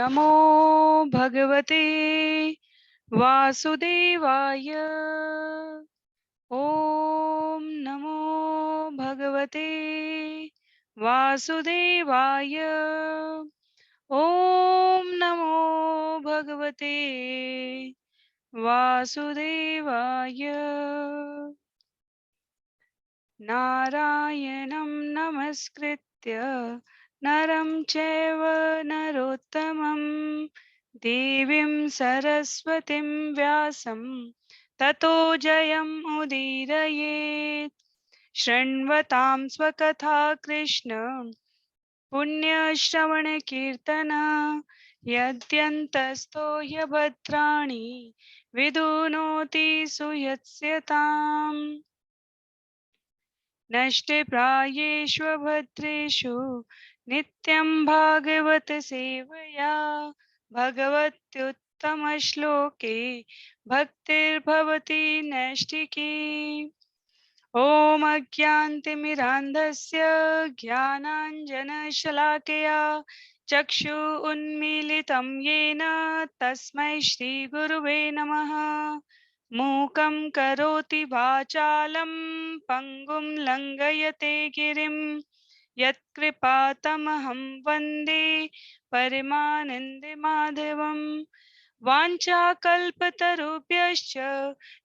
नमो भगवते वासुदेवाय। ॐ नमो भगवते वासुदेवाय। ॐ नमो भगवते वासुदेवाय। नारायणं नमस्कृत्य नरं चैव नरोत्तमं देवीं सरस्वतीं व्यासं ततो जयम् उदीरयेत्। शृण्वतां स्वकथा कृष्ण पुण्यश्रवणकीर्तन यद्यन्तस्तो ह्यभद्राणि विदुनोति सुयत्स्यताम्। नष्टप्रायेषु भद्रेषु नित्यं भागवत सेवया भगवत्युत्तमश्लोके भक्तिर्भवति नैष्ठिकी। ॐ अज्ञानतिमिरान्धस्य ज्ञानाञ्जनशलाकया चक्षु उन्मीलितं येन तस्मै श्रीगुरुवे नमः। मूकं करोति वाचालं पङ्गुं लङ्घयते गिरिं यत्कृपातमहं वन्दे परमानन्दमाधवम्। वाञ्छाकल्पतरुभ्यश्च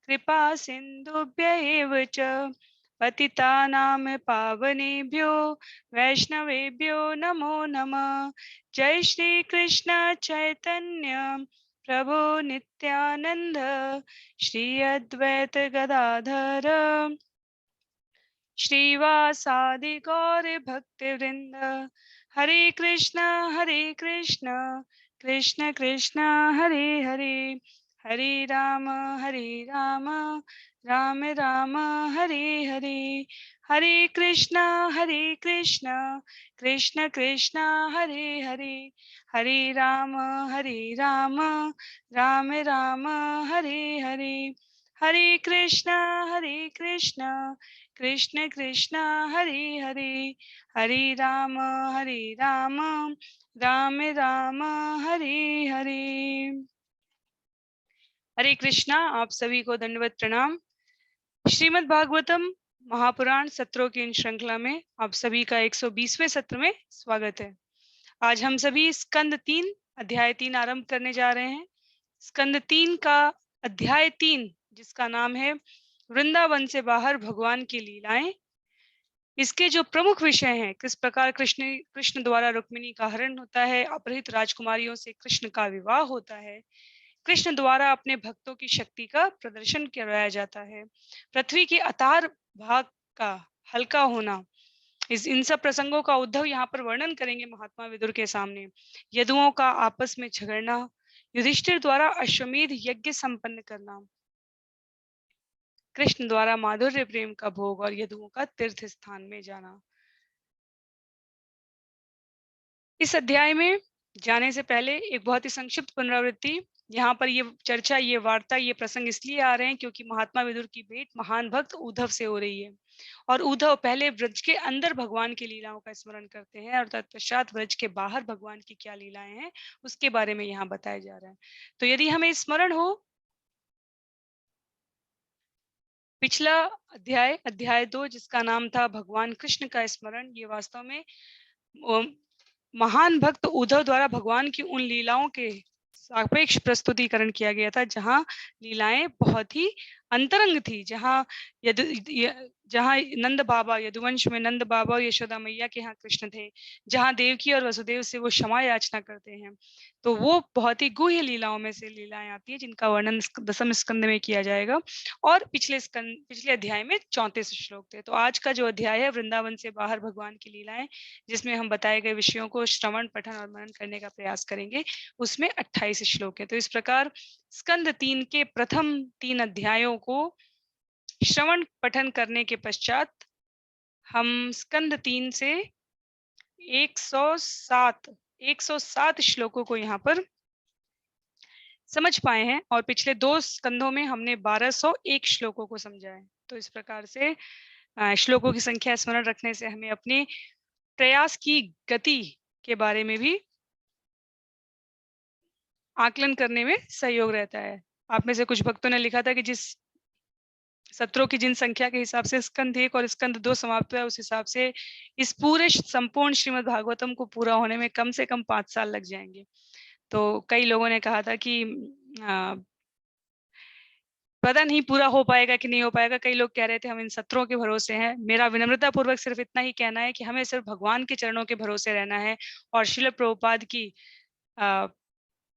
कृपा सिन्धुभ्य एव च पतितानां पावनेभ्यो वैष्णवेभ्यो नमो नमः। जय श्री कृष्ण चैतन्य प्रभु नित्यानंद श्री अद्वैत गदाधर श्रीवासादि गौर भक्तवृंद। हरे कृष्ण कृष्ण कृष्ण हरे हरे, हरे राम राम राम हरे हरे। हरे कृष्ण कृष्ण कृष्ण हरे हरे, हरे राम राम राम हरे हरे। हरे कृष्ण कृष्ण कृष्ण हरे हरे, हरे राम राम राम हरे हरे। हरे कृष्णा। आप सभी को दंडवत प्रणाम। श्रीमद् भागवतम महापुराण सत्रों की इन श्रृंखला में आप सभी का 120वें सत्र में स्वागत है। आज हम सभी स्कंद 3 अध्याय 3 आरंभ करने जा रहे हैं। स्कंद 3 का अध्याय 3 जिसका नाम है वृंदावन से बाहर भगवान की लीलाएं। इसके जो प्रमुख विषय हैं, किस प्रकार कृष्ण द्वारा रुक्मिणी का हरण होता है, अपहृत राजकुमारियों से कृष्ण का विवाह होता है, कृष्ण द्वारा अपने भक्तों की शक्ति का प्रदर्शन कराया जाता है, पृथ्वी के अतार भाग का हल्का होना, इन सब प्रसंगों का उद्धव यहाँ पर वर्णन करेंगे महात्मा विदुर के सामने। यदुओं का आपस में झगड़ना, युधिष्ठिर द्वारा अश्वमेध यज्ञ संपन्न करना, कृष्ण द्वारा माधुर्य प्रेम का भोग और यदुओं का तीर्थ स्थान में जाना। इस अध्याय में जाने से पहले एक बहुत ही संक्षिप्त पुनरावृत्ति। यहाँ पर ये चर्चा, ये वार्ता, ये प्रसंग इसलिए आ रहे हैं क्योंकि महात्मा विदुर की भेंट महान भक्त उद्धव से हो रही है और उद्धव पहले ब्रज के अंदर भगवान की लीलाओं का स्मरण करते हैं और तत्पश्चात ब्रज के बाहर भगवान की क्या लीलाएं हैं उसके बारे में यहाँ बताया जा रहा है। तो यदि हमें स्मरण हो, पिछला अध्याय 2 जिसका नाम था भगवान कृष्ण का स्मरण, ये वास्तव में महान भक्त उद्धव द्वारा भगवान की उन लीलाओं के सापेक्ष प्रस्तुतिकरण किया गया था जहां लीलाएं बहुत ही अंतरंग थी, जहां नंद बाबा, यदुवंश में नंद बाबा और यशोदा मैया के यहाँ कृष्ण थे, जहां देवकी और वसुदेव से वो क्षमा याचना करते हैं। तो वो बहुत ही गुह्य लीलाओं में से लीलाएं आती है जिनका वर्णन 10वें स्कंद में किया जाएगा और पिछले अध्याय में 34 श्लोक थे। तो आज का जो अध्याय है वृंदावन से बाहर भगवान की लीलाएं, जिसमें हम बताए गए विषयों को श्रवण पठन और मनन करने का प्रयास करेंगे, उसमें 28 श्लोक है। तो इस प्रकार स्कंद 3 के प्रथम 3 अध्यायों को श्रवण पठन करने के पश्चात हम स्कंद 3 से 107 श्लोकों को यहाँ पर समझ पाए हैं और पिछले 2 स्कंदों में हमने 1201 श्लोकों को समझा है। तो इस प्रकार से श्लोकों की संख्या स्मरण रखने से हमें अपने प्रयास की गति के बारे में भी आकलन करने में सहयोग रहता है। आप में से कुछ भक्तों ने लिखा था कि जिस सत्रों की जिन संख्या के हिसाब से स्कंद 1 और स्कंद 2 समाप्त हुआ, उस हिसाब से इस पूरे संपूर्ण श्रीमद् भागवतम को पूरा होने में कम से कम 5 साल लग जाएंगे। तो कई लोगों ने कहा था कि पता नहीं पूरा हो पाएगा कि नहीं हो पाएगा। कई लोग कह रहे थे हम इन सत्रों के भरोसे हैं। मेरा विनम्रता पूर्वक सिर्फ इतना ही कहना है कि हमें सिर्फ भगवान के चरणों के भरोसे रहना है और श्रील प्रभुपाद की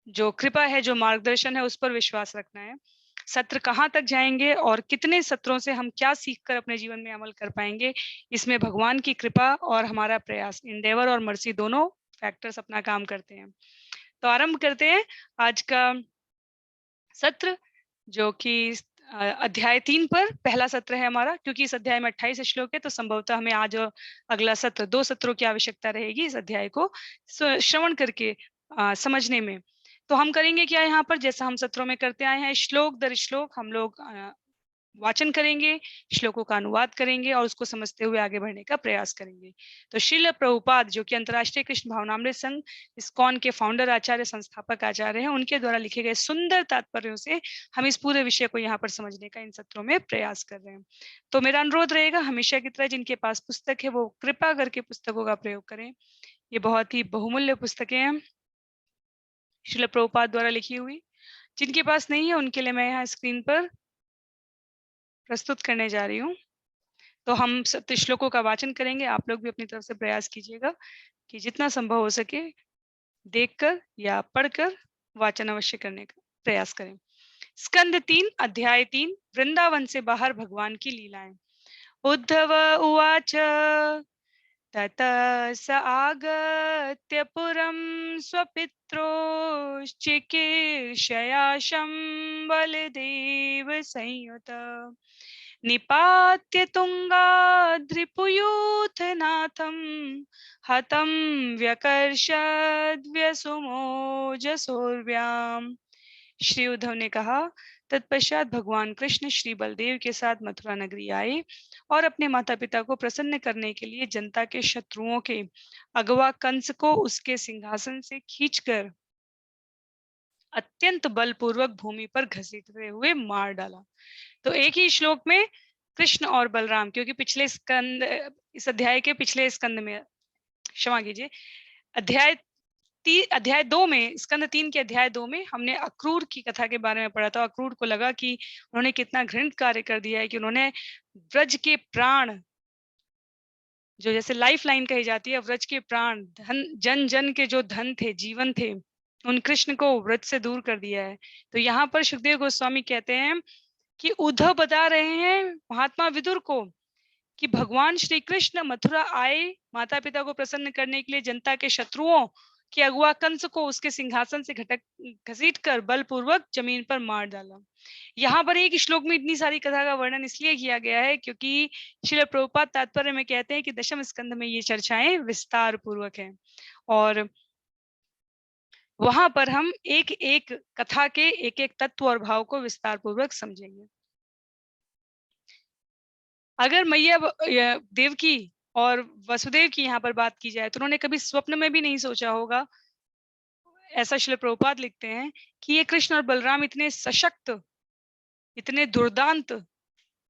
जो कृपा है, जो मार्गदर्शन है, उस पर विश्वास रखना है। सत्र कहाँ तक जाएंगे और कितने सत्रों से हम क्या सीखकर अपने जीवन में अमल कर पाएंगे, इसमें भगवान की कृपा और हमारा प्रयास, इंडेवर और मर्सी दोनों फैक्टर्स अपना काम करते हैं। तो आरंभ करते हैं आज का सत्र, जो कि अध्याय 3 पर पहला सत्र है हमारा। क्योंकि इस अध्याय में 28 श्लोक है, तो संभवतः हमें आज अगला सत्र 2 सत्रों की आवश्यकता रहेगी इस अध्याय को श्रवण करके समझने में। तो हम करेंगे क्या यहाँ पर, जैसा हम सत्रों में करते आए हैं, श्लोक दर श्लोक हम लोग वाचन करेंगे, श्लोकों का अनुवाद करेंगे और उसको समझते हुए आगे बढ़ने का प्रयास करेंगे। तो श्रील प्रभुपाद, जो कि अंतर्राष्ट्रीय कृष्ण भावनामृत संघ इस्कॉन के फाउंडर आचार्य, संस्थापक आचार्य हैं, उनके द्वारा लिखे गए सुंदर तात्पर्यों से हम इस पूरे विषय को यहाँ पर समझने का इन सत्रों में प्रयास कर रहे हैं। तो मेरा अनुरोध रहेगा, हमेशा की तरह जिनके पास पुस्तक है वो कृपा करके पुस्तकों का प्रयोग करें। ये बहुत ही बहुमूल्य पुस्तकें हैं, श्रील प्रभुपाद द्वारा लिखी हुई। जिनके पास नहीं है उनके लिए मैं यहाँ स्क्रीन पर प्रस्तुत करने जा रही हूँ। तो हम सत्य श्लोकों का वाचन करेंगे। आप लोग भी अपनी तरफ से प्रयास कीजिएगा कि जितना संभव हो सके देखकर या पढ़कर वाचन अवश्य करने का प्रयास करें। स्कंद 3 अध्याय 3, वृंदावन से बाहर भगवान की लीलाएं। उद्धव उवाच ततः स आगत्य पुरं स्वपित्रोश्चिकीर्षया बलदेव संयुत निपात्य तुंगाद्रिपुयूथनाथं हतं व्यकर्षद्व्यसुमोजसोर्व्याम्। श्री उद्धव ने कहा, तत्पश्चात भगवान कृष्ण श्री बलदेव के साथ मथुरा नगरी आए और अपने माता पिता को प्रसन्न करने के लिए जनता के शत्रुओं के अगवा कंस को उसके सिंहासन से खींचकर अत्यंत बलपूर्वक भूमि पर घसीटते हुए मार डाला। तो एक ही श्लोक में कृष्ण और बलराम, क्योंकि पिछले स्कंद, इस अध्याय के पिछले स्कंद में, क्षमा कीजिए, अध्याय 2 में, स्कंद 3 के अध्याय 2 में हमने अक्रूर की कथा के बारे में पढ़ा था। अक्रूर को लगा कि उन्होंने कितना घृणित कार्य कर दिया है कि उन्होंने व्रज के प्राण, जो जैसे लाइफ लाइन कही जाती है, व्रज के प्राण, धन, जन जन के जो धन थे, जीवन थे, उन कृष्ण को व्रज से दूर कर दिया है। तो यहाँ पर सुखदेव गोस्वामी कहते हैं कि उद्धव बता रहे हैं महात्मा विदुर को कि भगवान श्री कृष्ण मथुरा आए माता पिता को प्रसन्न करने के लिए जनता के शत्रुओं के अगुआ कंस को उसके सिंहासन से घसीट कर बलपूर्वक जमीन पर मार डाला। यहाँ पर एक श्लोक में इतनी सारी कथा का वर्णन इसलिए किया गया है क्योंकि श्रील प्रभुपाद तात्पर्य में कहते हैं कि दशम स्कंद में ये चर्चाएं विस्तार पूर्वक हैं और वहां पर हम एक एक कथा के एक एक तत्व और भाव को विस्तार पूर्वक समझेंगे। अगर मैया देवकी और वसुदेव की यहाँ पर बात की जाए तो उन्होंने कभी स्वप्न में भी नहीं सोचा होगा, ऐसा श्रील प्रभुपाद लिखते हैं, कि ये कृष्ण और बलराम इतने सशक्त, इतने दुर्दांत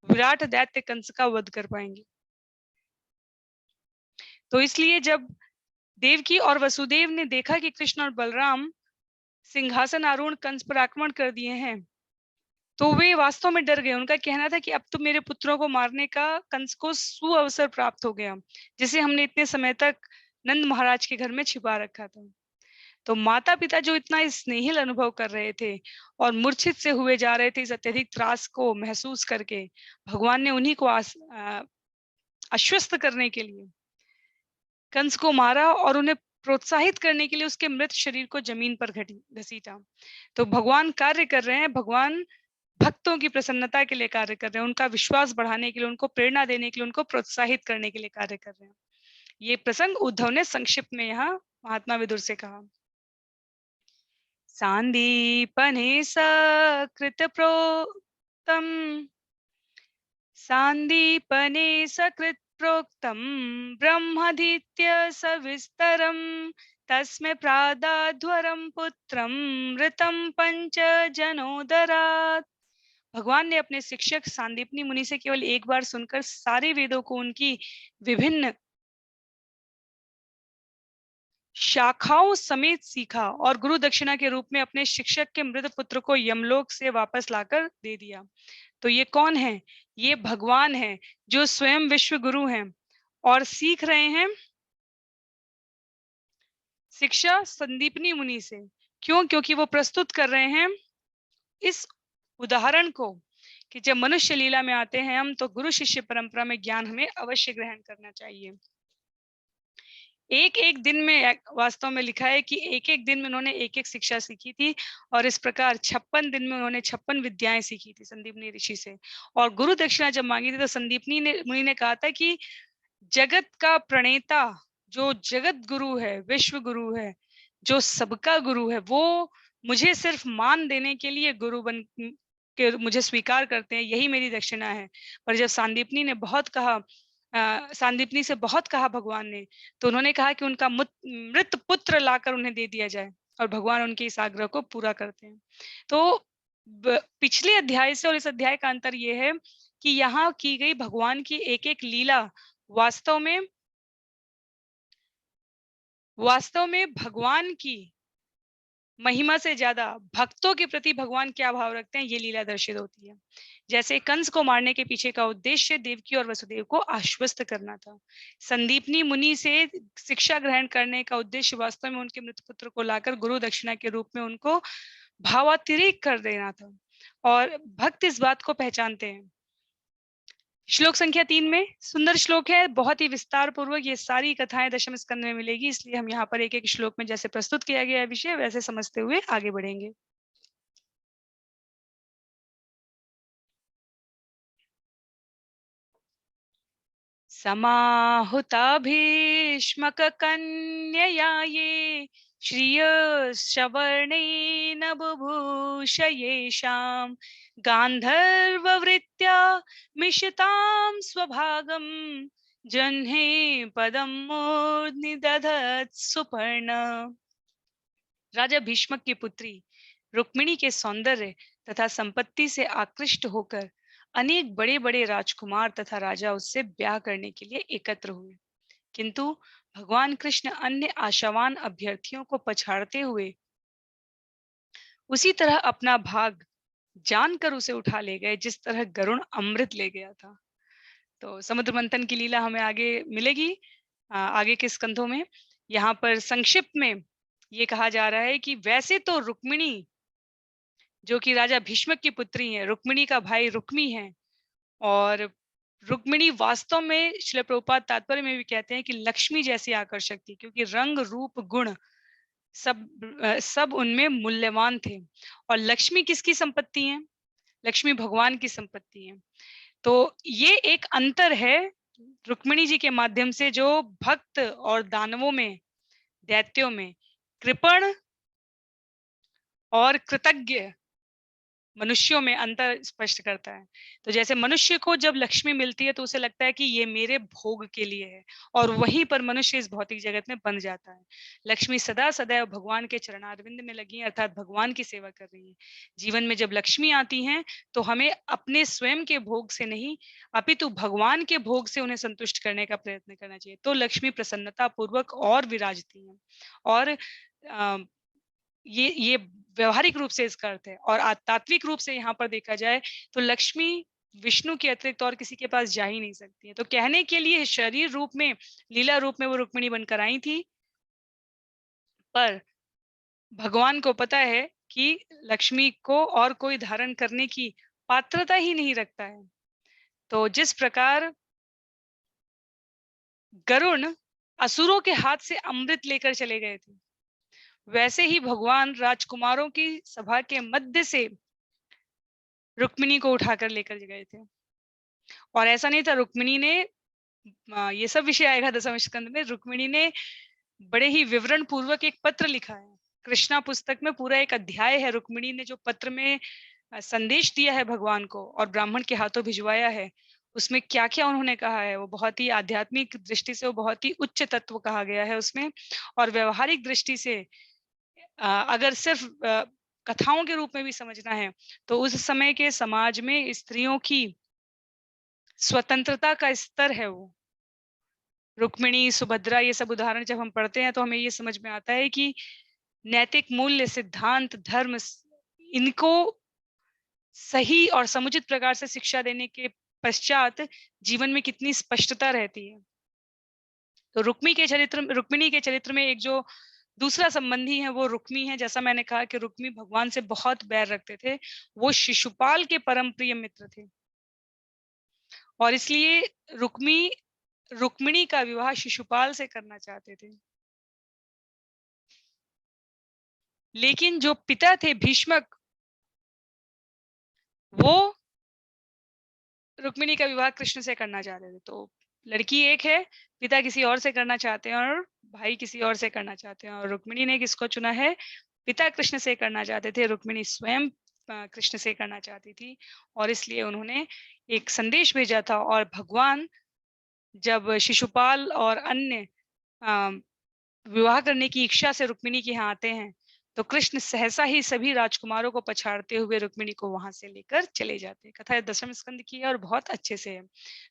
विराट दैत्य कंस का वध कर पाएंगे। तो इसलिए जब देवकी और वसुदेव ने देखा कि कृष्ण और बलराम सिंहासन आरूढ़ कंस पर आक्रमण कर दिए हैं, तो वे वास्तव में डर गए। उनका कहना था कि अब तो मेरे पुत्रों को मारने का कंस को सुअवसर प्राप्त हो गया, जिसे हमने इतने समय तक नंद महाराज के घर में छिपा रखा था। तो माता पिता जो इतना स्नेहिल अनुभव कर रहे थे और मूर्छित से हुए जा रहे थे, इस अत्यधिक त्रास को महसूस करके भगवान ने उन्हीं को आश्वस्त करने के लिए कंस को मारा और उन्हें प्रोत्साहित करने के लिए उसके मृत शरीर को जमीन पर घसीटा। तो भगवान कार्य कर रहे हैं, भगवान भक्तों की प्रसन्नता के लिए कार्य कर रहे हैं, उनका विश्वास बढ़ाने के लिए, उनको प्रेरणा देने के लिए, उनको प्रोत्साहित करने के लिए कार्य कर रहे हैं। ये प्रसंग उद्धव ने संक्षिप्त में यहाँ महात्मा विदुर से कहा। सांदीपने सकृत प्रोक्तम, सांदीपने सकृत प्रोक्तम ब्रह्मधीत्य सविस्तरम तस्मै प्रादाध्वरम पुत्रम ऋतम पंच जनोदरात्। भगवान ने अपने शिक्षक सांदीपनी मुनि से केवल एक बार सुनकर सारे वेदों को उनकी विभिन्न शाखाओं समेत सीखा और गुरु दक्षिणा के रूप में अपने शिक्षक के मृत पुत्र को यमलोक से वापस लाकर दे दिया। तो ये कौन है? ये भगवान है जो स्वयं विश्व गुरु हैं और सीख रहे हैं शिक्षा संदीपनी मुनि से। क्यों? क्योंकि वो प्रस्तुत कर रहे हैं इस उदाहरण को कि जब मनुष्य लीला में आते हैं हम, तो गुरु शिष्य परंपरा में ज्ञान हमें अवश्य ग्रहण करना चाहिए। एक एक दिन में वास्तव में लिखा है कि एक एक दिन में उन्होंने एक एक शिक्षा सीखी थी और इस प्रकार 56 दिन में उन्होंने 56 विद्याएं सीखी थी संदीपनी ऋषि से। और गुरु दक्षिणा जब मांगी थी तो संदीपनी मुनि ने कहा था कि जगत का प्रणेता, जो जगत गुरु है, विश्व गुरु है, जो सबका गुरु है, वो मुझे सिर्फ मान देने के लिए गुरु बन के मुझे स्वीकार करते हैं, यही मेरी दक्षिणा है। पर जब सांदीपनी ने बहुत कहा, सांदीपनी से बहुत कहा भगवान ने, तो उन्होंने कहा कि उनका मृत पुत्र लाकर उन्हें दे दिया जाए और भगवान उनके इस आग्रह को पूरा करते हैं। तो पिछले अध्याय से और इस अध्याय का अंतर यह है कि यहाँ की गई भगवान की एक एक लीला वास्तव में भगवान की महिमा से ज्यादा भक्तों के प्रति भगवान क्या भाव रखते हैं, ये लीला दर्शित होती है। जैसे कंस को मारने के पीछे का उद्देश्य देवकी और वसुदेव को आश्वस्त करना था, संदीपनी मुनि से शिक्षा ग्रहण करने का उद्देश्य वास्तव में उनके मृत पुत्र को लाकर गुरु दक्षिणा के रूप में उनको भावातिरेक कर देना था। और भक्त इस बात को पहचानते हैं। श्लोक संख्या 3 में सुंदर श्लोक है, बहुत ही विस्तार पूर्वक ये सारी कथाएं दशम स्कंद में मिलेगी, इसलिए हम यहाँ पर एक एक श्लोक में जैसे प्रस्तुत किया गया विषय वैसे समझते हुए आगे बढ़ेंगे। समाहुता भीष्मक कन्यया ये श्रियश्रवर्णेन बुभूष येषां गान्धर्ववृत्त्या मिषतां स्वभागं जह्ने पदं मूर्ध्नि दधत् सुपर्ण। राजा भीष्मक की पुत्री रुक्मिणी के सौंदर्य तथा संपत्ति से आकृष्ट होकर अनेक बड़े बड़े राजकुमार तथा राजा उससे ब्याह करने के लिए एकत्र हुए, किंतु भगवान कृष्ण अन्य आशावान अभ्यर्थियों को पछाड़ते हुए उसी तरह अपना भाग जानकर उसे उठा ले गए जिस तरह गरुण अमृत ले गया था। तो समुद्र मंथन की लीला हमें आगे मिलेगी आगे के स्कंधों में। यहाँ पर संक्षिप्त में ये कहा जा रहा है कि वैसे तो रुक्मिणी जो कि राजा भीष्मक की पुत्री है, रुक्मिणी का भाई रुक्मी है, और रुक्मिणी वास्तव में श्रील प्रभुपाद तात्पर्य में भी कहते हैं कि लक्ष्मी जैसी आकर्षक थी, क्योंकि रंग रूप गुण सब उनमें मूल्यवान थे। और लक्ष्मी किसकी संपत्ति है? लक्ष्मी भगवान की संपत्ति है। तो ये एक अंतर है रुक्मिणी जी के माध्यम से जो भक्त और दानवों में, दैत्यों में कृपण और कृतज्ञ मनुष्यों में अंतर स्पष्ट करता है। तो जैसे मनुष्य को जब लक्ष्मी मिलती है तो उसे लगता है कि ये मेरे भोग के लिए है, और वहीं पर मनुष्य इस भौतिक जगत में बन जाता है। लक्ष्मी सदा सदैव भगवान के चरणारविंद में लगी, अर्थात भगवान की सेवा कर रही है। जीवन में जब लक्ष्मी आती हैं तो हमें अपने स्वयं के भोग से नहीं अपितु भगवान के भोग से उन्हें संतुष्ट करने का प्रयत्न करना चाहिए। तो लक्ष्मी प्रसन्नता पूर्वक और विराजती है, और ये व्यवहारिक रूप से इसका अर्थ है। और तात्विक रूप से यहाँ पर देखा जाए तो लक्ष्मी विष्णु के अतिरिक्त और किसी के पास जा ही नहीं सकती है। तो कहने के लिए शरीर रूप में, लीला रूप में वो रुक्मिणी बनकर आई थी, पर भगवान को पता है कि लक्ष्मी को और कोई धारण करने की पात्रता ही नहीं रखता है। तो जिस प्रकार गरुण असुरों के हाथ से अमृत लेकर चले गए थे, वैसे ही भगवान राजकुमारों की सभा के मध्य से रुक्मिणी को उठाकर लेकर गए थे। और ऐसा नहीं था, रुक्मिणी ने ये सब विषय आएगा दशम स्कंद में, रुक्मिणी ने बड़े ही विवरण पूर्वक एक पत्र लिखा है। कृष्णा पुस्तक में पूरा एक अध्याय है रुक्मिणी ने जो पत्र में संदेश दिया है भगवान को और ब्राह्मण के हाथों भिजवाया है, उसमें क्या-क्या उन्होंने कहा है, वो बहुत ही आध्यात्मिक दृष्टि से वो बहुत ही उच्च तत्व कहा गया है उसमें। और व्यावहारिक दृष्टि से अगर सिर्फ कथाओं के रूप में भी समझना है, तो उस समय के समाज में स्त्रियों की स्वतंत्रता का स्तर है वो। रुक्मिणी, सुभद्रा ये सब उदाहरण जब हम पढ़ते हैं तो हमें ये समझ में आता है कि नैतिक मूल्य, सिद्धांत, धर्म इनको सही और समुचित प्रकार से शिक्षा देने के पश्चात जीवन में कितनी स्पष्टता रहती है। तो रुक्मिणी के चरित्र में एक जो दूसरा संबंधी है वो रुक्मी है। जैसा मैंने कहा कि रुक्मी भगवान से बहुत बैर रखते थे। वो शिशुपाल के परम प्रिय मित्र थे और इसलिए रुक्मी रुक्मिणी का विवाह शिशुपाल से करना चाहते थे। लेकिन जो पिता थे भीष्मक, वो रुक्मिणी का विवाह कृष्ण से करना चाहते थे। तो लड़की एक है, पिता किसी और से करना चाहते हैं और भाई किसी और से करना चाहते हैं। और रुक्मिणी ने किसको चुना है? पिता कृष्ण से करना चाहते थे, रुक्मिणी स्वयं कृष्ण से करना चाहती थी और इसलिए उन्होंने एक संदेश भेजा था। और भगवान जब शिशुपाल और अन्य अ, विवाह करने की इच्छा से रुक्मिणी के यहाँ आते हैं, तो कृष्ण सहसा ही सभी राजकुमारों को पछाड़ते हुए रुक्मिणी को वहां से लेकर चले जाते हैं। कथा दशम स्कंद की है और बहुत अच्छे से है।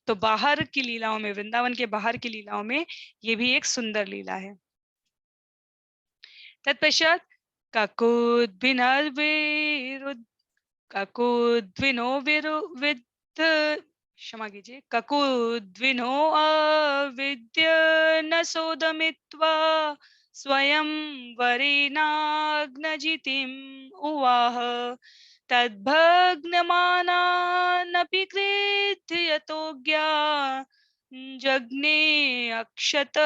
तो बाहर की लीलाओं में, वृंदावन के बाहर की लीलाओं में ये भी एक सुंदर लीला है। तत्पश्चात ककुद्भिनर्विरुद्ध ककुद्विनो विद क्षमा कीजिए, ककुद्विनो अविद्य न सोदमित्वा स्वयं वरेणाग्नजितिम् उवाह तद्भग्नमानानपि कृत्य यतोज्ञा जग्ने अक्षत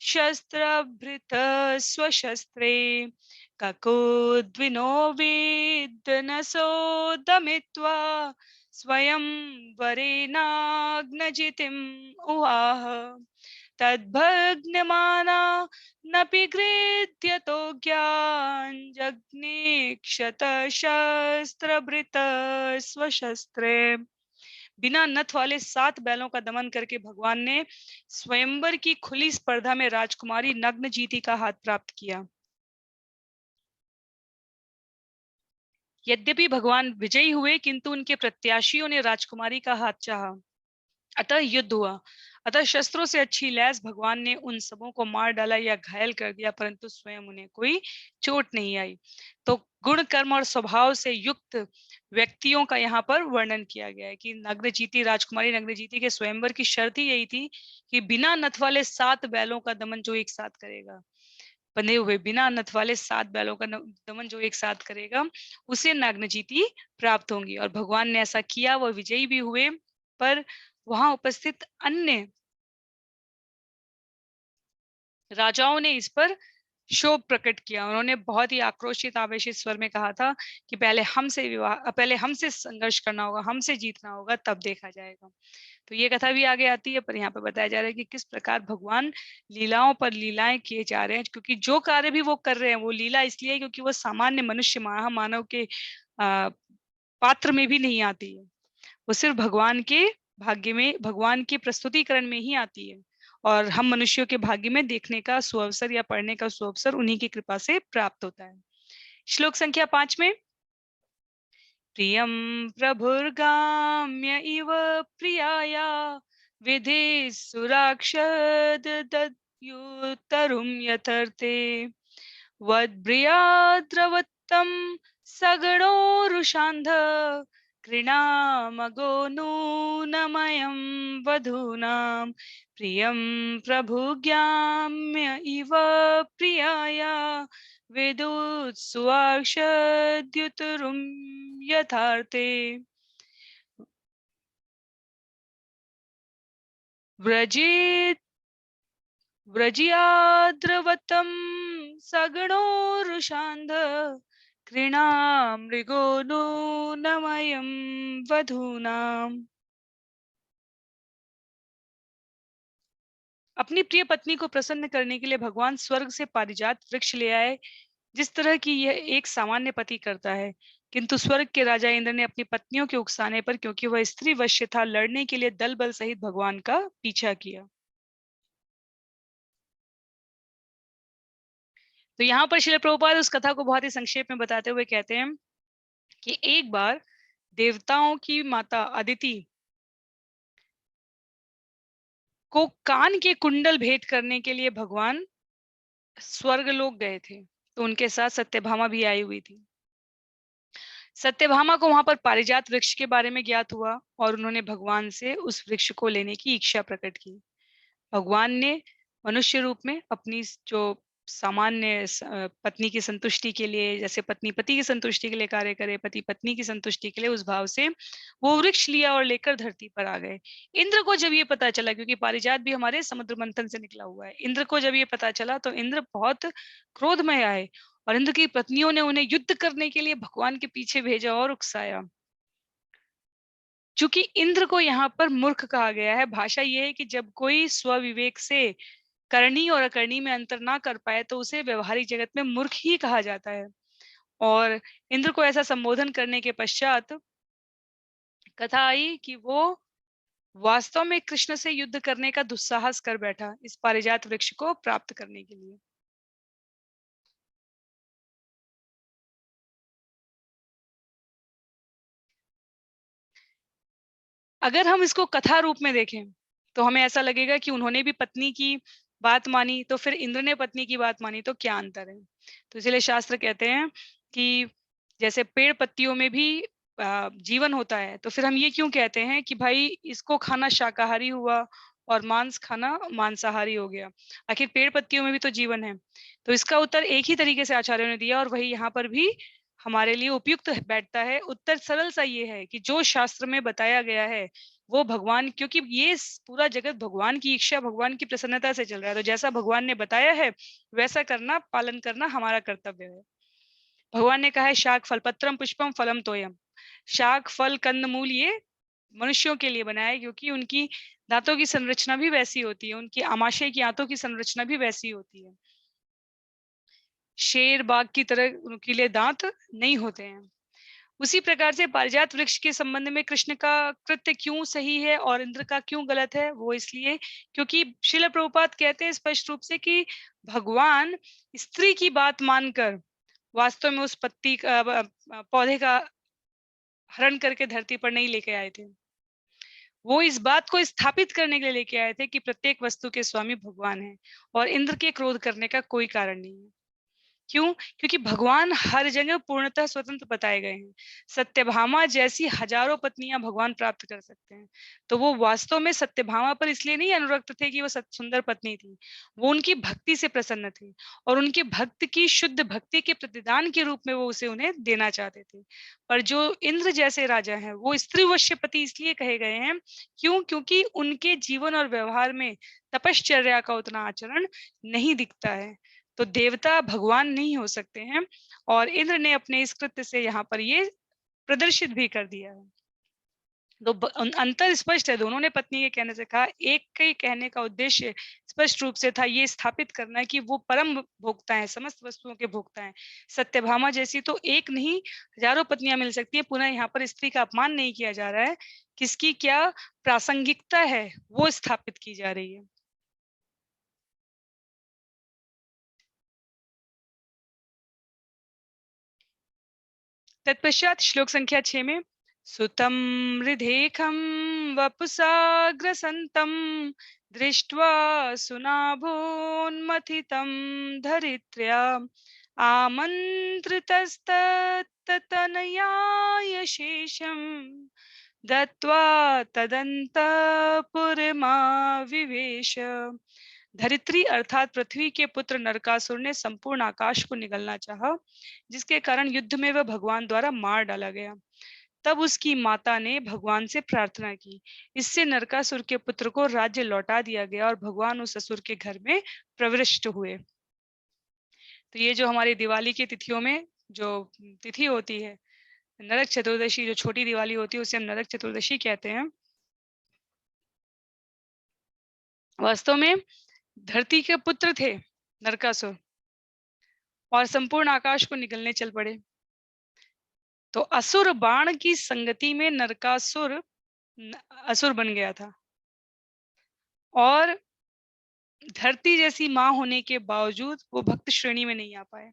शस्त्रभृत स्वशस्त्रे ककुद्विनो विद्नसोदमित्वा स्वयं वरेणाग्नजितिम् उवाह तद्भग्नमाना नपि गृध्यतो ज्ञानजग्ने क्षतशस्त्रभृत स्वशस्त्रे। बिना नथ वाले 7 बैलों का दमन करके भगवान ने स्वयंवर की खुली स्पर्धा में राजकुमारी नग्नजीति का हाथ प्राप्त किया। यद्यपि भगवान विजयी हुए, किंतु उनके प्रत्याशियों ने राजकुमारी का हाथ चाहा। अतः युद्ध हुआ। अतः शस्त्रों से अच्छी लैस भगवान ने उन सबों को मार डाला या घायल कर दिया, परंतु स्वयं उन्हें कोई चोट नहीं आई। तो गुण, कर्म और स्वभाव से युक्त व्यक्तियों का यहाँ पर वर्णन किया गया है कि नग्नजीति, राजकुमारी नग्नजीति के स्वयंवर की शर्त ही यही थी कि बिना नथ वाले 7 बैलों का दमन जो एक साथ करेगा, बंधे हुए बिना नथ वाले 7 बैलों का दमन जो एक साथ करेगा, उसे नागनजीति प्राप्त होंगी। और भगवान ने ऐसा किया, वह विजयी भी हुए। पर वहां उपस्थित अन्य राजाओं ने इस पर क्षोभ प्रकट किया। उन्होंने बहुत ही आक्रोशित, आवेशित स्वर में कहा था कि पहले हमसे संघर्ष करना होगा, हमसे जीतना होगा, तब देखा जाएगा। तो ये कथा भी आगे आती है, पर यहाँ पे बताया जा रहा है कि किस प्रकार भगवान लीलाओं पर लीलाएं किए जा रहे हैं। क्योंकि जो कार्य भी वो कर रहे हैं वो लीला इसलिए है क्योंकि वो सामान्य मनुष्य, महामानव के पात्र में भी नहीं आती है। वो सिर्फ भगवान के भाग्य में, भगवान के प्रस्तुतिकरण में ही आती है। और हम मनुष्यों के भाग्य में देखने का सुअवसर या पढ़ने का सुअवसर उन्हीं की कृपा से प्राप्त होता है। श्लोक संख्या 5 में, प्रियं प्रभुर्गाम्य इव प्रियाया विधि सुराक्षदयुतरुं यथर्थे वद्भ्रियाद्रवत्तं सगणो रुषान्ध कृणामगो नूनमयं वधूनां प्रियं प्रभुज्ञाम्य इव प्रियाया विदुत्सुवाक्षद्युतरुं यथार्थे व्रजेत व्रज्याद्रवतं सगणो रुषान्ध कृणामृगो नूनमयं वधूनाम्। अपनी प्रिय पत्नी को प्रसन्न करने के लिए भगवान स्वर्ग से पारिजात वृक्ष ले आए, जिस तरह की यह एक सामान्य पति करता है। किंतु स्वर्ग के राजा इंद्र ने अपनी पत्नियों के उकसाने पर, क्योंकि वह स्त्री वश्य था, लड़ने के लिए दल बल सहित भगवान का पीछा किया। तो यहाँ पर श्रील प्रभुपाद उस कथा को बहुत ही संक्षेप में बताते हुए कहते हैं कि एक बार देवताओं की माता अदिति को कान के कुंडल भेंट करने के लिए भगवान स्वर्ग लोग गए थे, तो उनके साथ सत्यभामा भी आई हुई थी। सत्यभामा को वहां पर पारिजात वृक्ष के बारे में ज्ञात हुआ और उन्होंने भगवान से उस वृक्ष को लेने की इच्छा प्रकट की। भगवान ने मनुष्य रूप में अपनी जो सामान्य पत्नी की संतुष्टि के लिए, जैसे पत्नी पति की संतुष्टि के लिए कार्य करे, पति पत्नी की संतुष्टि के लिए, उस भाव से वो वृक्ष लिया और लेकर धरती पर आ गए। इंद्र को जब ये पता चला, क्योंकि पारिजात भी हमारे समुद्र मंथन से निकला हुआ है, इंद्र को जब ये पता चला तो इंद्र बहुत क्रोधमय आए और इंद्र की पत्नियों ने उन्हें युद्ध करने के लिए भगवान के पीछे भेजा और उकसाया। चूंकि इंद्र को यहाँ पर मूर्ख कहा गया है, भाषा ये है कि जब कोई स्वविवेक से करनी और अकरनी में अंतर ना कर पाए तो उसे व्यवहारिक जगत में मूर्ख ही कहा जाता है। और इंद्र को ऐसा संबोधन करने के पश्चात कथा आई कि वो वास्तव में कृष्ण से युद्ध करने का दुस्साहस कर बैठा इस पारिजात वृक्ष को प्राप्त करने के लिए। अगर हम इसको कथा रूप में देखें तो हमें ऐसा लगेगा कि उन्होंने भी पत्नी की बात मानी, तो फिर इंद्र ने पत्नी की बात मानी, तो क्या अंतर है। तो इसलिए शास्त्र कहते हैं कि जैसे पेड़ पत्तियों में भी जीवन होता है, तो फिर हम ये क्यों कहते हैं कि भाई इसको खाना शाकाहारी हुआ और मांस खाना मांसाहारी हो गया, आखिर पेड़ पत्तियों में भी तो जीवन है। तो इसका उत्तर एक ही तरीके से आचार्यों ने दिया और वही यहाँ पर भी हमारे लिए उपयुक्त बैठता है। उत्तर सरल सा ये है कि जो शास्त्र में बताया गया है वो भगवान, क्योंकि ये पूरा जगत भगवान की इच्छा, भगवान की प्रसन्नता से चल रहा है, तो जैसा भगवान ने बताया है वैसा करना, पालन करना हमारा कर्तव्य है। भगवान ने कहा है शाक फल पत्रम पुष्पम फलम तोयम, शाक फल कंद मूल ये मनुष्यों के लिए बनाया है, क्योंकि उनकी दांतों की संरचना भी वैसी होती है, उनकी आमाशय की आंतों की संरचना भी वैसी होती है। शेर बाघ की तरह उनके लिए दांत नहीं होते हैं। उसी प्रकार से पारिजात वृक्ष के संबंध में कृष्ण का कृत्य क्यों सही है और इंद्र का क्यों गलत है, वो इसलिए क्योंकि श्रील प्रभुपाद कहते हैं स्पष्ट रूप से कि भगवान स्त्री की बात मानकर वास्तव में उस पत्ती का पौधे का हरण करके धरती पर नहीं लेके आए थे। वो इस बात को स्थापित करने के लिए लेके आए थे कि प्रत्येक वस्तु के स्वामी भगवान हैं और इंद्र के क्रोध करने का कोई कारण नहीं है। क्यों? क्योंकि भगवान हर जगह पूर्णतः स्वतंत्र बताए गए हैं। सत्यभामा जैसी हजारों पत्नियां भगवान प्राप्त कर सकते हैं, तो वो वास्तव में सत्यभामा पर इसलिए नहीं अनुरक्त थे कि वो सुंदर पत्नी थी, वो उनकी भक्ति से प्रसन्न थे और उनके भक्त की शुद्ध भक्ति के प्रतिदान के रूप में वो उसे उन्हें देना चाहते थे। पर जो इंद्र जैसे राजा हैं वो स्त्रीवश्य पति इसलिए कहे गए हैं, क्यों? क्योंकि उनके जीवन और व्यवहार में तपश्चर्या का उतना आचरण नहीं दिखता है, तो देवता भगवान नहीं हो सकते हैं। और इंद्र ने अपने इस कृत्य से यहाँ पर ये प्रदर्शित भी कर दिया है। तो अंतर स्पष्ट है, दोनों ने पत्नी के कहने से कहा, एक के कहने का उद्देश्य स्पष्ट रूप से था ये स्थापित करना कि वो परम भोक्ता है, समस्त वस्तुओं के भोक्ता है। सत्यभामा जैसी तो एक नहीं हजारों पत्नियां मिल सकती है। पुनः यहाँ पर स्त्री का अपमान नहीं किया जा रहा है, किसकी क्या प्रासंगिकता है वो स्थापित की जा रही है। तत्पश्चात श्लोक संख्या 6 में सुतम हृदेखम वपुसाग्रसंतम दृष्ट्वा सुनाभोन्मथितं धरित्र्या आमन्त्रितस्ततनयाय शेषं दत्वा तदन्तपुरमाविवेश। धरित्री अर्थात पृथ्वी के पुत्र नरकासुर ने संपूर्ण आकाश को निगलना चाहा, जिसके कारण युद्ध में वह भगवान द्वारा मार डाला गया। तब उसकी माता ने भगवान से प्रार्थना की, इससे नरकासुर के पुत्र को राज्य लौटा दिया गया और भगवान उस असुर के घर में प्रविष्ट हुए। तो ये जो हमारी दिवाली की तिथियों में जो तिथि होती है, नरक चतुर्दशी, जो छोटी दिवाली होती है उसे हम नरक चतुर्दशी कहते हैं। वास्तव में धरती के पुत्र थे नरकासुर और संपूर्ण आकाश को निगलने चल पड़े। तो असुर बाण की संगति में नरकासुर असुर बन गया था और धरती जैसी माँ होने के बावजूद वो भक्त श्रेणी में नहीं आ पाए।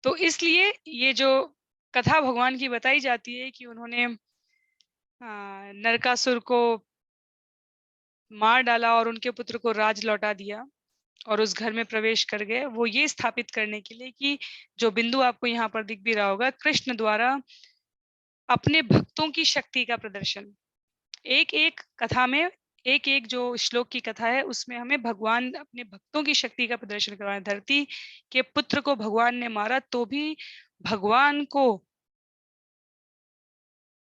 तो इसलिए ये जो कथा भगवान की बताई जाती है कि उन्होंने नरकासुर को मार डाला और उनके पुत्र को राज लौटा दिया और उस घर में प्रवेश कर गए, वो ये स्थापित करने के लिए कि जो बिंदु आपको यहाँ पर दिख भी रहा होगा, कृष्ण द्वारा अपने भक्तों की शक्ति का प्रदर्शन। एक एक कथा में, एक एक जो श्लोक की कथा है उसमें हमें भगवान अपने भक्तों की शक्ति का प्रदर्शन करवाया। धरती के पुत्र को भगवान ने मारा तो भी भगवान को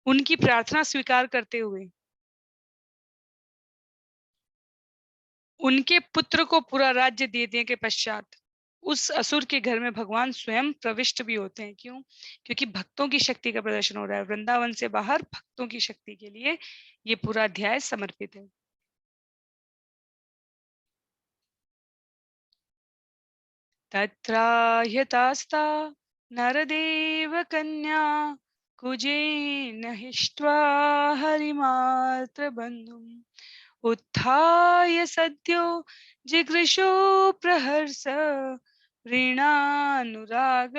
उनकी प्रार्थना स्वीकार करते हुए उनके पुत्र को पूरा राज्य दे देने के पश्चात उस असुर के घर में भगवान स्वयं प्रविष्ट भी होते हैं। क्यों? क्योंकि भक्तों की शक्ति का प्रदर्शन हो रहा है। वृंदावन से बाहर भक्तों की शक्ति के लिए ये पूरा अध्याय समर्पित है। तत्राह्यतास्ता नरदेव कन्या कुजेन हिष्ट्वा हरिमात्र बन्धुम् उत्थाय सद्यो जिगृशो प्रहर्ष ऋणानुराग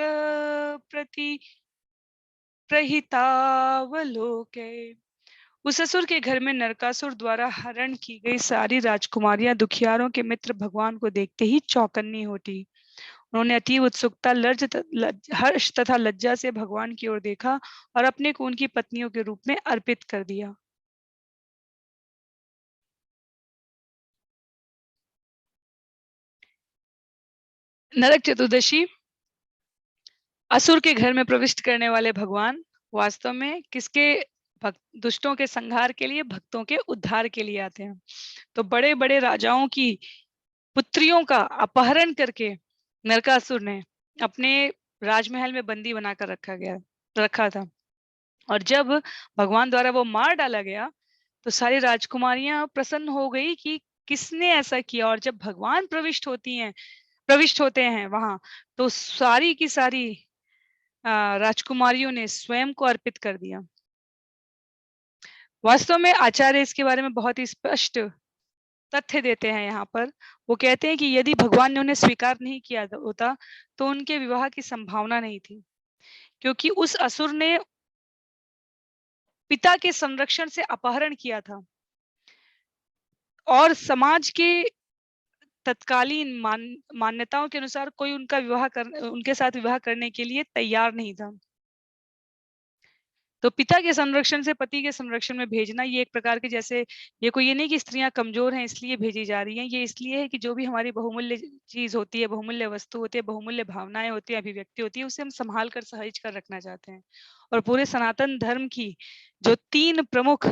प्रति प्रहितावलोके। उस असुर के घर में नरकासुर द्वारा हरण की गई सारी राजकुमारियां दुखियारों के मित्र भगवान को देखते ही चौकन्नी होती। उन्होंने अतीव उत्सुकता, हर्ष तथा लज्जा से भगवान की ओर देखा और अपने को उनकी पत्नियों के रूप में अर्पित कर दिया। नरक चतुर्दशी, असुर के घर में प्रविष्ट करने वाले भगवान वास्तव में किसके दुष्टों के संहार के लिए, भक्तों के उद्धार के लिए आते हैं। तो बड़े बड़े राजाओं की पुत्रियों का अपहरण करके नरकासुर ने अपने राजमहल में बंदी बनाकर रखा था। और जब भगवान द्वारा वो मार डाला गया तो सारी राजकुमारियां प्रसन्न हो गई कि किसने ऐसा किया। और जब भगवान प्रविष्ट होते हैं वहां, तो सारी की सारी राजकुमारियों ने स्वयं को अर्पित कर दिया। वास्तव में आचार्य इसके बारे में बहुत ही स्पष्ट तथ्य देते हैं। यहाँ पर वो कहते हैं कि यदि भगवान ने उन्हें स्वीकार नहीं किया होता तो उनके विवाह की संभावना नहीं थी, क्योंकि उस असुर ने पिता के संरक्षण से अपहरण किया था और समाज के तत्कालीन मान्यताओं के अनुसार कोई उनके साथ विवाह करने के लिए तैयार नहीं था। तो पिता के संरक्षण से पति के संरक्षण में भेजना, ये एक प्रकार के जैसे, ये नहीं कि स्त्रियां कमजोर हैं इसलिए भेजी जा रही हैं, ये इसलिए है कि जो भी हमारी बहुमूल्य चीज होती है, बहुमूल्य वस्तु होती है, बहुमूल्य भावनाएं होती है, अभिव्यक्ति होती है, उसे हम संभाल कर सहेज कर रखना चाहते हैं। और पूरे सनातन धर्म की जो 3 प्रमुख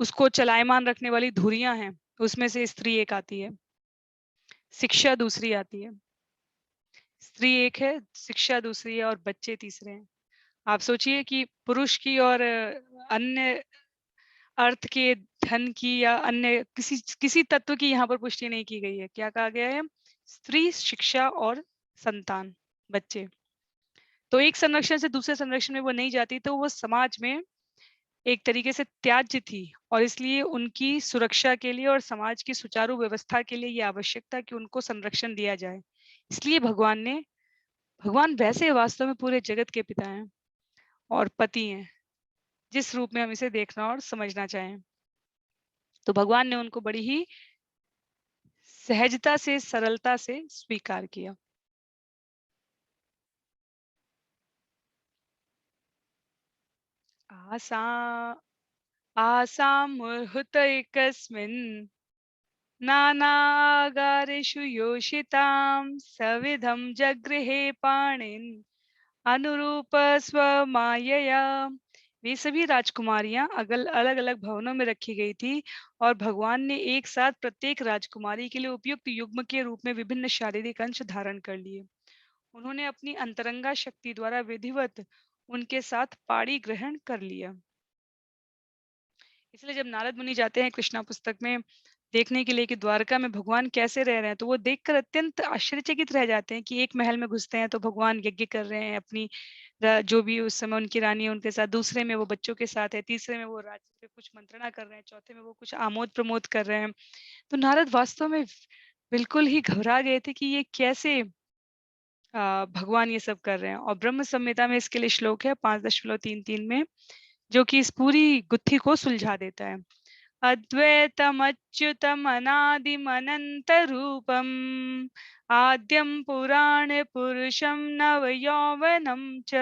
उसको चलायमान रखने वाली धुरियां हैं, उसमें से स्त्री एक आती है, शिक्षा दूसरी आती है। स्त्री एक है, शिक्षा दूसरी है और बच्चे तीसरे हैं। आप सोचिए कि पुरुष की और अन्य अर्थ के, धन की या अन्य किसी तत्व की यहाँ पर पुष्टि नहीं की गई है। क्या कहा गया है? स्त्री, शिक्षा और संतान, बच्चे। तो एक संरक्षण से दूसरे संरक्षण में वो नहीं जाती तो वो समाज में एक तरीके से त्याज्य थी, और इसलिए उनकी सुरक्षा के लिए और समाज की सुचारू व्यवस्था के लिए ये आवश्यक था कि उनको संरक्षण दिया जाए। इसलिए भगवान वैसे वास्तव में पूरे जगत के पिता हैं और पति हैं, जिस रूप में हम इसे देखना और समझना चाहें। तो भगवान ने उनको बड़ी ही सहजता से, सरलता से स्वीकार किया। आसा आसामुहूर्तैकस्मिन् नानागारेषु योषितां सविधं जगृहे पाणिन् अनुरूप स्वमायया। वे सभी राजकुमारियां अलग अलग भवनों में रखी गई थी और भगवान ने एक साथ प्रत्येक राजकुमारी के लिए उपयुक्त युग्म के रूप में विभिन्न शारीरिक अंश धारण कर लिए। उन्होंने अपनी अंतरंगा शक्ति द्वारा विधिवत उनके साथ पाणी ग्रहण कर लिया। इसलिए जब नारद मुनि जाते हैं कृष्णा पुस्तक में देखने के लिए कि द्वारका में भगवान कैसे रह रहे हैं, तो वो देखकर अत्यंत आश्चर्यचकित रह जाते हैं कि एक महल में घुसते हैं तो भगवान यज्ञ कर रहे हैं, अपनी जो भी उस समय उनकी रानी है उनके साथ, दूसरे में वो बच्चों के साथ है, तीसरे में वो राज्य पे कुछ मंत्रणा कर रहे हैं, चौथे में वो कुछ आमोद प्रमोद कर रहे हैं। तो नारद वास्तव में बिल्कुल ही घबरा गए थे कि ये कैसे भगवान ये सब कर रहे हैं। और ब्रह्म संहिता में इसके लिए श्लोक है 5.33 में, जो कि इस पूरी गुत्थी को सुलझा देता है। अद्वैतमच्युतम अनादिम अनंत रूपम आद्यम पुराण पुरुषम नव यौवनम च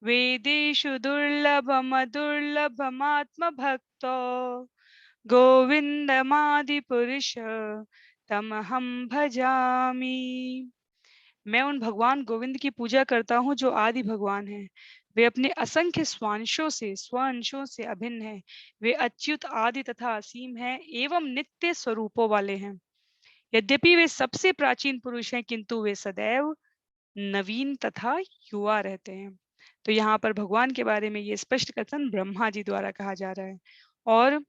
वेदेषु दुर्लभम दुर्लभमात्म भक्तो गोविंदमादि पुरुष तमहम भजामि। मैं उन भगवान गोविंद की पूजा करता हूँ जो आदि भगवान हैं। वे अपने असंख्य स्वांशों से अभिन्न हैं। वे अच्युत आदि तथा असीम हैं एवं नित्य स्वरूपों वाले हैं। यद्यपि वे सबसे प्राचीन पुरुष हैं, किंतु वे सदैव नवीन तथा युवा रहते हैं। तो यहाँ पर भगवान के बारे में ये स्पष्ट कथन ब्रह्मा जी द्वारा कहा जा रहा है। और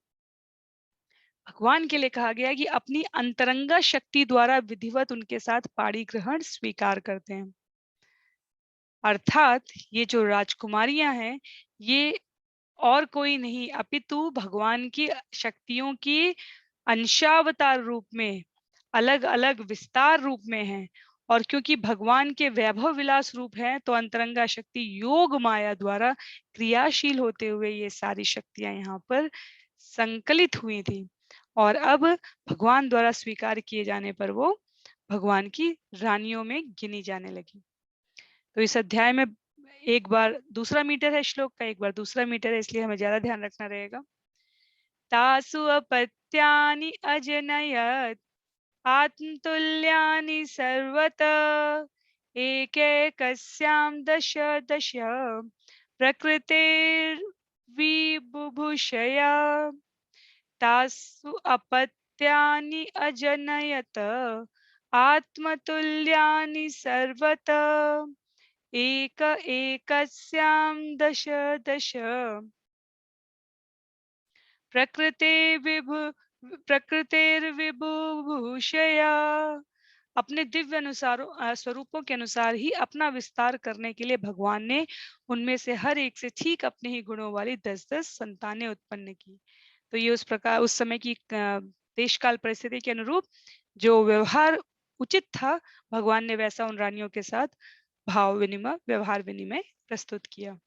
भगवान के लिए कहा गया कि अपनी अंतरंगा शक्ति द्वारा विधिवत उनके साथ पाणी ग्रहण स्वीकार करते हैं। अर्थात ये जो राजकुमारियां हैं, ये और कोई नहीं अपितु भगवान की शक्तियों की अंशावतार रूप में, अलग अलग विस्तार रूप में हैं। और क्योंकि भगवान के वैभव विलास रूप हैं, तो अंतरंगा शक्ति योग माया द्वारा क्रियाशील होते हुए ये सारी शक्तियां यहाँ पर संकलित हुई थी। और अब भगवान द्वारा स्वीकार किए जाने पर वो भगवान की रानियों में गिनी जाने लगी। तो इस अध्याय में एक बार दूसरा मीटर है श्लोक का, एक बार दूसरा मीटर है, इसलिए हमें ज्यादा ध्यान रखना रहेगा। तासु अपत्यानि अजनयत आत्मतुल्यानि सर्वत एकैकस्यां दश दश प्रकृतिर्विबुभूषया तासु अपत्यानि अजनयत आत्मतुल्यानि सर्वत एक एकस्यां दश दश प्रकृतिर्विभूषया। अपने दिव्य स्वरूपों के अनुसार ही अपना विस्तार करने के लिए भगवान ने उनमें से हर एक से ठीक अपने ही गुणों वाली 10-10 संतानें उत्पन्न की। तो ये उस प्रकार उस समय की देश काल परिस्थिति के अनुरूप जो व्यवहार उचित था, भगवान ने वैसा उन रानियों के साथ व्यवहार विनिमय प्रस्तुत किया।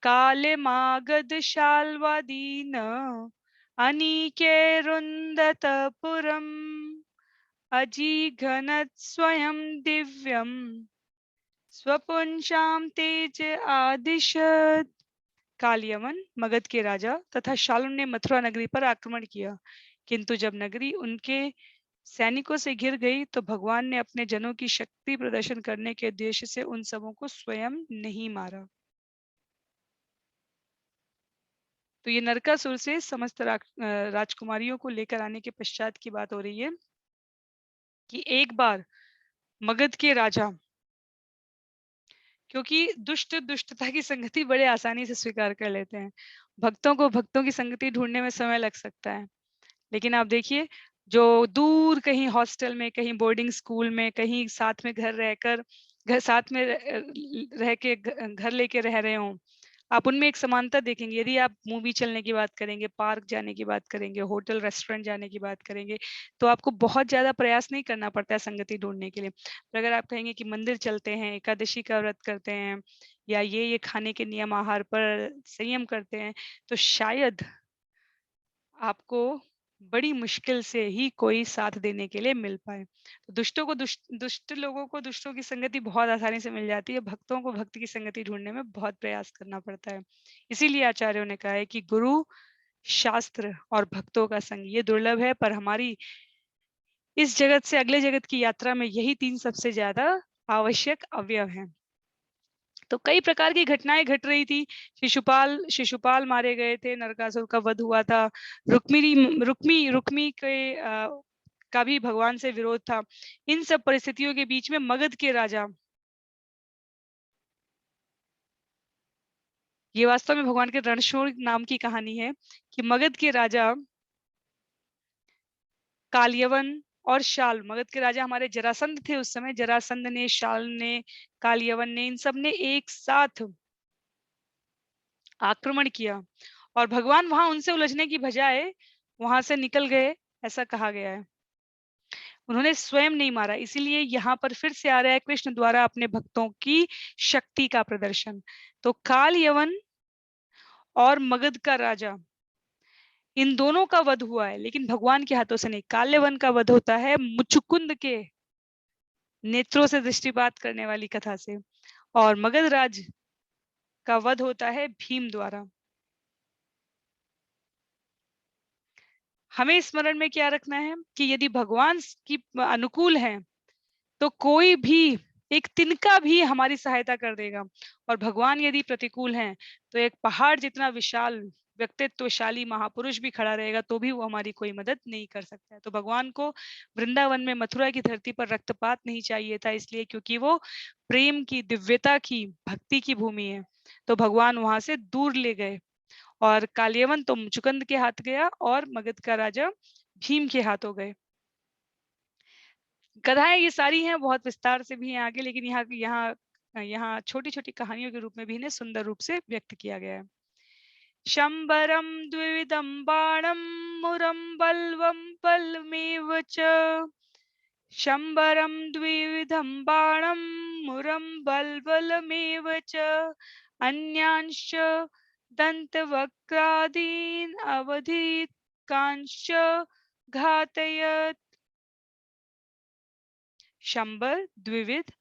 काले मागध शाल्वादीन अनीकेरुन्दतपुरम् अजीघनत स्वयं दिव्यम स्वपुंसाम तेज आदिशत। कालियमन मगध के राजा तथा शालुन ने मथुरा नगरी पर आक्रमण किया, किंतु जब नगरी उनके सैनिकों से घिर गई तो भगवान ने अपने जनों की शक्ति प्रदर्शन करने के उद्देश्य से उन सबों को स्वयं नहीं मारा। तो ये नरकासुर से समस्त राजकुमारियों को लेकर आने के पश्चात की बात हो रही है कि एक बार मगध के राजा, क्योंकि दुष्ट दुष्टता की संगति बड़े आसानी से स्वीकार कर लेते हैं, भक्तों को भक्तों की संगति ढूंढने में समय लग सकता है, लेकिन आप देखिए जो दूर कहीं हॉस्टल में, कहीं बोर्डिंग स्कूल में, कहीं साथ में घर रहकर घर साथ में रह के घर लेके रह रहे हों, आप उनमें एक समानता देखेंगे। यदि आप मूवी चलने की बात करेंगे, पार्क जाने की बात करेंगे, होटल रेस्टोरेंट जाने की बात करेंगे, तो आपको बहुत ज़्यादा प्रयास नहीं करना पड़ता है संगति ढूंढने के लिए। पर अगर आप कहेंगे कि मंदिर चलते हैं, एकादशी का व्रत करते हैं, या ये खाने के नियम आहार पर संयम करते हैं, तो शायद आपको बड़ी मुश्किल से ही कोई साथ देने के लिए मिल पाए। तो दुष्टों को दुष्ट लोगों को दुष्टों की संगति बहुत आसानी से मिल जाती है, भक्तों को भक्त की संगति ढूंढने में बहुत प्रयास करना पड़ता है। इसीलिए आचार्यों ने कहा है कि गुरु, शास्त्र और भक्तों का संग ये दुर्लभ है, पर हमारी इस जगत से अगले जगत की यात्रा में यही 3 सबसे ज्यादा आवश्यक अवयव हैं। तो कई प्रकार की घटनाएं घट रही थी। शिशुपाल मारे गए थे, नरकासुर का वध हुआ था, रुक्मी के का भी भगवान से विरोध था। इन सब परिस्थितियों के बीच में मगध के राजा ये वास्तव में भगवान के रणशोड़ नाम की कहानी है कि मगध के राजा कालयवन और शाल, मगध के राजा हमारे जरासंध थे उस समय। जरासंध ने, शाल ने, कालयवन ने, इन सब ने एक साथ आक्रमण किया और भगवान वहां उनसे उलझने की बजाय वहां से निकल गए, ऐसा कहा गया है। उन्होंने स्वयं नहीं मारा, इसीलिए यहाँ पर फिर से आ रहा है कृष्ण द्वारा अपने भक्तों की शक्ति का प्रदर्शन। तो काल यवन और मगध का राजा, इन दोनों का वध हुआ है, लेकिन भगवान के हाथों से नहीं। काल्यवन का वध होता है मुचुकुंद के नेत्रों से दृष्टिपात करने वाली कथा से, और मगध राज का वध होता है भीम द्वारा। हमें स्मरण में क्या रखना है कि यदि भगवान की अनुकूल है तो कोई भी एक तिनका भी हमारी सहायता कर देगा, और भगवान यदि प्रतिकूल हैं तो एक पहाड़ जितना विशाल व्यक्तित्वशाली महापुरुष भी खड़ा रहेगा तो भी वो हमारी कोई मदद नहीं कर सकता है। तो भगवान को वृंदावन में, मथुरा की धरती पर रक्तपात नहीं चाहिए था, इसलिए क्योंकि वो प्रेम की, दिव्यता की, भक्ति की भूमि है। तो भगवान वहां से दूर ले गए और कालियवन तो मुचुकुंद के हाथ गया और मगध का राजा भीम के हाथ हो गए। कथाएं ये सारी हैं, बहुत विस्तार से भी हैं आगे, लेकिन यहाँ यहाँ यहाँ छोटी छोटी कहानियों के रूप में भी इन्हें सुंदर रूप से व्यक्त किया गया है। शंबरम द्विविधम बाणम मुरम बल्वम बलमेव च। शंबरम द्विविधम बाणम मुरम बलबलमेव च। अन्यांश्च दंतवक्रादीन अवधीत कांश्च घातयत्। शंबर द्विविध,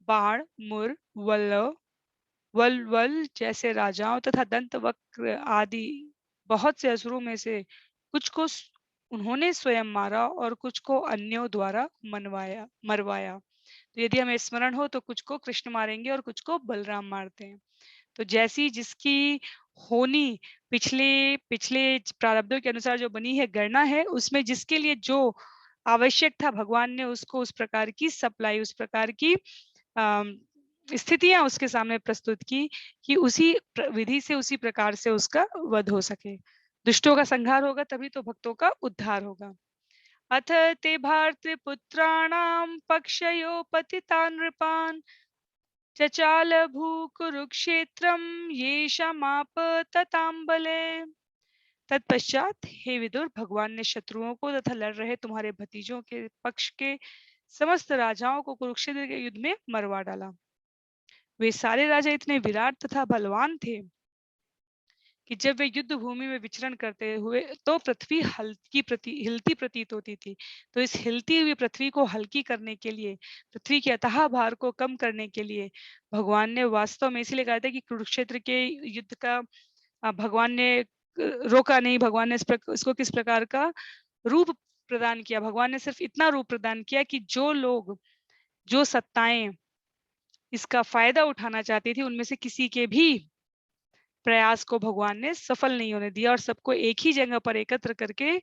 बाण, मुर, वल्वल जैसे राजाओं तथा दंतवक्र आदि बहुत से असुरों में से कुछ को उन्होंने स्वयं मारा और कुछ को अन्यों द्वारा मरवाया। तो यदि हमें स्मरण हो तो कुछ को कृष्ण मारेंगे और कुछ को बलराम मारते हैं। तो जैसी जिसकी होनी पिछले पिछले प्रारब्धों के अनुसार जो बनी है गणना है, उसमें जिसके लिए जो आवश्यक था भगवान ने उसको उस प्रकार की सप्लाई, उस प्रकार की स्थितियां उसके सामने प्रस्तुत की कि उसी विधि से, उसी प्रकार से उसका वध हो सके। दुष्टों का संहार होगा तभी तो भक्तों का उद्धार होगा। अथ ते भार्तृपुत्राणां पक्षयो पतितान् नृपान् चचाल भू कुरुक्षेत्रम येषामाप ततांबले। तत्पश्चात हे विदुर, भगवान ने शत्रुओं को तथा लड़ रहे तुम्हारे भतीजों के पक्ष के समस्त राजाओं को कुरुक्षेत्र के युद्ध में मरवा डाला। वे सारे राजा इतने विराट तथा बलवान थे कि जब वे युद्ध भूमि में विचरण करते हुए तो पृथ्वी हिलती प्रतीत होती थी। तो इस हिलती हुई पृथ्वी को हल्की करने के लिए, पृथ्वी के अथाह भार को कम करने के लिए भगवान ने वास्तव में इसीलिए कहा था कि कुरुक्षेत्र के युद्ध का भगवान ने रोका नहीं। भगवान ने इसको किस प्रकार का रूप प्रदान किया? भगवान ने सिर्फ इतना रूप प्रदान किया कि जो लोग, जो सत्ताएं इसका फायदा उठाना चाहती थी, उनमें से किसी के भी प्रयास को भगवान ने सफल नहीं होने दिया और सबको एक ही जगह पर एकत्र करके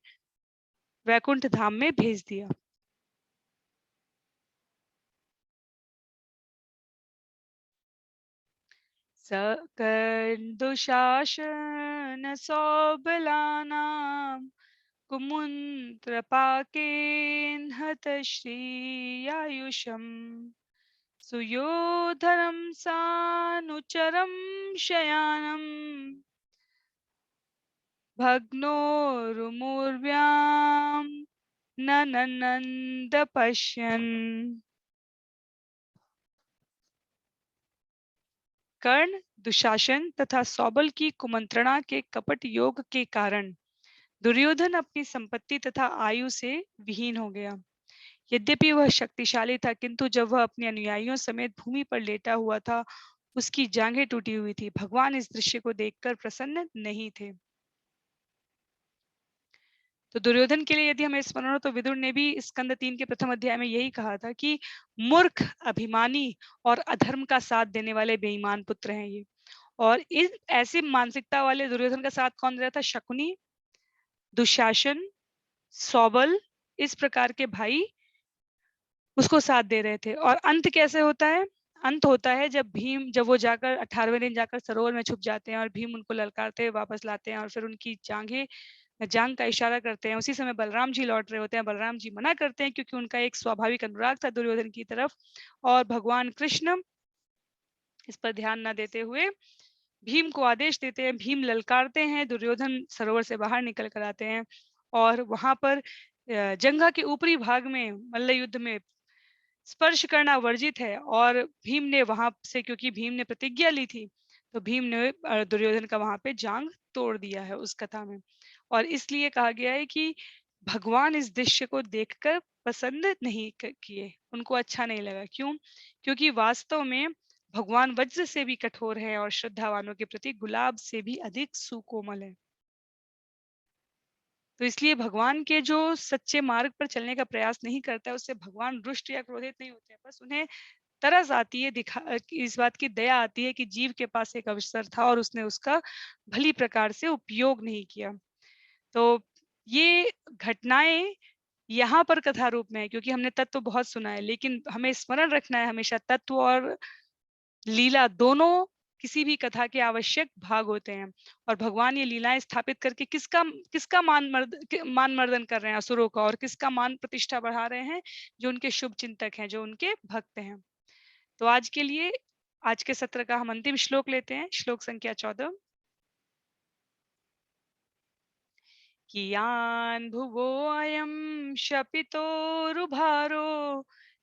वैकुंठ धाम में भेज दिया। सकंदुशासन सौबलानां कुमुंत्रपाकेन हतश्रीयायुषम् सुयोधनं सानुचरं शयानं भग्नोरुमुर्व्यां नननंद पश्यन्। कर्ण, दुशासन तथा सौबल की कुमंत्रणा के कपट योग के कारण दुर्योधन अपनी संपत्ति तथा आयु से विहीन हो गया। यद्यपि वह शक्तिशाली था, किंतु जब वह अपने अनुयायियों समेत भूमि पर लेटा हुआ था, उसकी जांघें टूटी हुई थी। भगवान इस दृश्य को देखकर प्रसन्न नहीं थे। तो दुर्योधन के लिए यदि हमें स्मरण हो तो विदुर ने भी स्कंद 3 के प्रथम अध्याय में यही कहा था कि मूर्ख, अभिमानी और अधर्म का साथ देने वाले बेईमान पुत्र हैं ये। और इस ऐसी मानसिकता वाले दुर्योधन का साथ कौन दे रहा था? शकुनी, दुशासन, सौबल, इस प्रकार के भाई उसको साथ दे रहे थे। और अंत कैसे होता है? अंत होता है जब वो जाकर 18वें दिन जाकर सरोवर में छुप जाते हैं और भीम उनको ललकारते हुए वापस लाते हैं और फिर उनकी जांग का इशारा करते हैं। उसी समय बलराम जी लौट रहे होते हैं। बलराम जी मना करते हैं क्योंकि उनका एक स्वाभाविक अनुराग था दुर्योधन की तरफ, और भगवान कृष्ण इस पर ध्यान न देते हुए भीम को आदेश देते हैं। भीम ललकारते हैं, दुर्योधन सरोवर से बाहर निकल कर आते हैं और वहां पर जंगा के ऊपरी भाग में मल्ल युद्ध में स्पर्श करना वर्जित है, और भीम ने वहां से, क्योंकि भीम ने प्रतिज्ञा ली थी, तो भीम ने दुर्योधन का वहां पे जांग तोड़ दिया है उस कथा में। और इसलिए कहा गया है कि भगवान इस दृश्य को देखकर पसंद नहीं किए, उनको अच्छा नहीं लगा। क्यों? क्योंकि वास्तव में भगवान वज्र से भी कठोर है और श्रद्धावानों के प्रति गुलाब से भी अधिक सुकोमल है। तो इसलिए भगवान के जो सच्चे मार्ग पर चलने का प्रयास नहीं करता है, उससे भगवान रुष्ट या क्रोधित नहीं होते हैं। बस उन्हें तरस आती है, इस बात की दया आती है कि जीव के पास एक अवसर था और उसने उसका भली प्रकार से उपयोग नहीं किया। तो ये घटनाएं यहाँ पर कथा रूप में है, क्योंकि हमने तत्व बहुत सुना है, लेकिन हमें स्मरण रखना है हमेशा तत्व और लीला दोनों किसी भी कथा के आवश्यक भाग होते हैं। और भगवान ये लीलाएं स्थापित करके किसका किसका मान मर्दन कर रहे हैं, असुरों का, और किसका मान प्रतिष्ठा बढ़ा रहे हैं, जो उनके शुभ चिंतक हैं, जो उनके भक्त हैं। तो आज के लिए आज के सत्र का हम अंतिम श्लोक लेते हैं, श्लोक संख्या 14। कियान् भुवो अयं शपितोरुभारो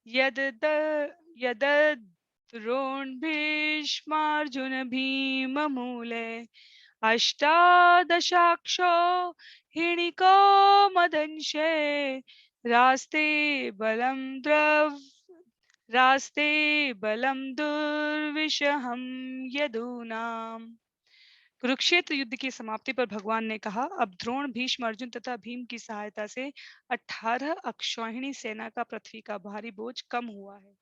यदद्रोण्भीष्मार्जुन भीममूले अष्टादशाक्षो हिणिको मदंशे रास्ते बलं रास्ते बलं दुर्विशहं यदूनाम्। कुरुक्षेत्र युद्ध की समाप्ति पर भगवान ने कहा, अब द्रोण, भीष्म, अर्जुन तथा भीम की सहायता से 18 अक्षौहिणी सेना का पृथ्वी का भारी बोझ कम हुआ है।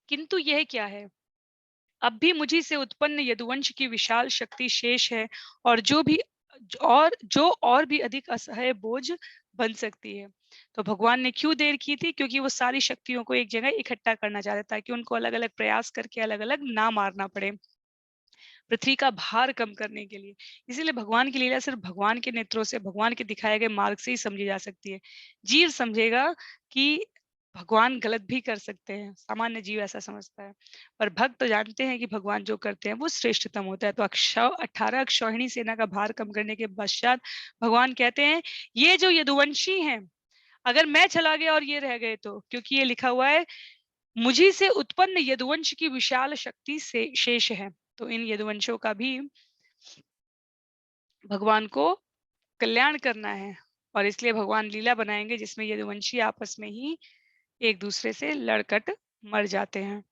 किंतु यह क्या है? अब भी मुझी से उत्पन्न यदुवंश की विशाल शक्ति शेष है, और जो और भी अधिक असह्य बोझ बन सकती है। तो भगवान ने क्यों देर की थी? क्योंकि वो सारी शक्तियों को एक जगह इकट्ठा करना चाहते, ताकि उनको अलग अलग प्रयास करके अलग अलग ना मारना पड़े, पृथ्वी का भार कम करने के लिए। इसीलिए भगवान की लीला सिर्फ भगवान के नेत्रों से, भगवान के दिखाए गए मार्ग से ही समझी जा सकती है। जीव समझेगा कि भगवान गलत भी कर सकते हैं, सामान्य जीव ऐसा समझता है, पर भक्त तो जानते हैं कि भगवान जो करते हैं वो श्रेष्ठतम होता है। तो 18 अक्षौहिणी सेना का भार कम करने के पश्चात भगवान कहते हैं, ये जो यदुवंशी हैं, अगर मैं चला गया और ये रह गए तो, क्योंकि ये लिखा हुआ है, मुझी से उत्पन्न यदुवंश की विशाल शक्ति से शेष है। तो इन यदुवंशों का भी भगवान को कल्याण करना है, और इसलिए भगवान लीला बनाएंगे जिसमें यदुवंशी आपस में ही एक दूसरे से लड़कट मर जाते हैं।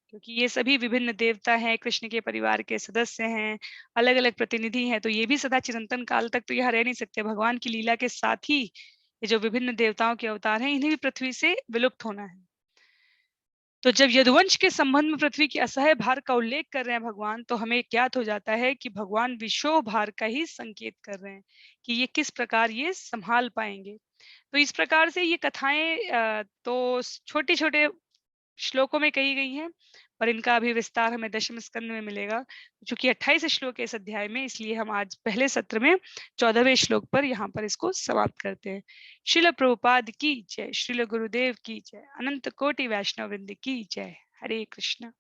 क्योंकि ये सभी विभिन्न देवता हैं, कृष्ण के परिवार के सदस्य हैं, अलग अलग प्रतिनिधि हैं, तो ये भी सदा चिरंतन काल तक तो यहाँ रह नहीं सकते। भगवान की लीला के साथ ही ये जो विभिन्न देवताओं के अवतार हैं, इन्हें भी पृथ्वी से विलुप्त होना है। तो जब यदुवंश के संबंध में पृथ्वी की असह्य भार का उल्लेख कर रहे हैं भगवान, तो हमें ज्ञात हो जाता है कि भगवान विशोह भार का ही संकेत कर रहे हैं कि ये किस प्रकार ये संभाल पाएंगे। तो इस प्रकार से ये कथाएं तो छोटे छोटे श्लोकों में कही गई हैं, पर इनका अभी विस्तार हमें दशम स्कंद में मिलेगा। चूंकि 28 श्लोक है इस अध्याय में, इसलिए हम आज पहले सत्र में 14वें श्लोक पर यहाँ पर इसको समाप्त करते हैं। श्रील प्रभुपाद की जय, श्रील गुरुदेव की जय, अनंत कोटि वैष्णव वृंद की जय। हरे कृष्ण।